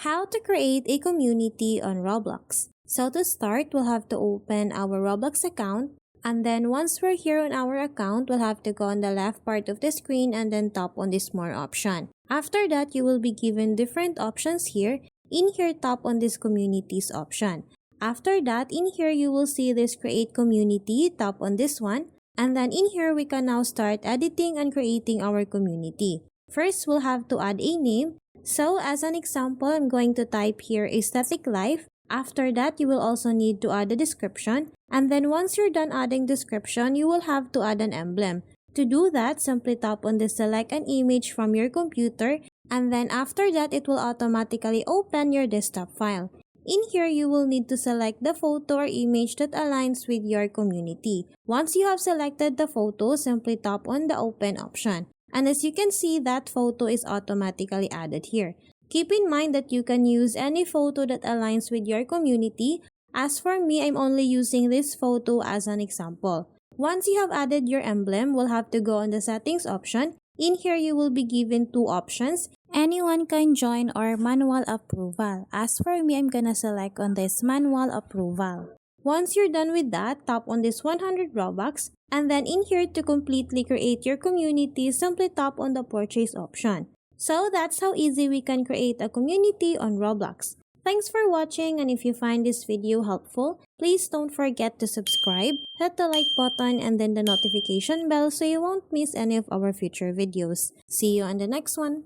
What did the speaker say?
How to create a community on Roblox. So to start, we'll have to open our Roblox account, and then once we're here on our account, we'll have to go on the left part of the screen and then tap on this more option. After that, you will be given different options here. In here, tap on this communities option. After that, in here, you will see this create community, tap on this one. And then in here, we can now start editing and creating our community. First, we'll have to add a name. So as an example, I'm going to type here aesthetic life. After that, you will also need to add a description. And then once you're done adding description, you will have to add an emblem. To do that, simply tap on the select an image from your computer. And then after that, it will automatically open your desktop file. In here, you will need to select the photo or image that aligns with your community. Once you have selected the photo, simply tap on the open option. And as you can see, that photo is automatically added here. Keep in mind that you can use any photo that aligns with your community. As for me, I'm only using this photo as an example. Once you have added your emblem, we'll have to go on the settings option. In here, you will be given two options. Anyone can join or manual approval. As for me, I'm gonna select on this manual approval. Once you're done with that, tap on this 100 Robux, and then in here to completely create your community, simply tap on the purchase option. So that's how easy we can create a community on Roblox. Thanks for watching, and if you find this video helpful, please don't forget to subscribe, hit the like button, and then the notification bell so you won't miss any of our future videos. See you on the next one.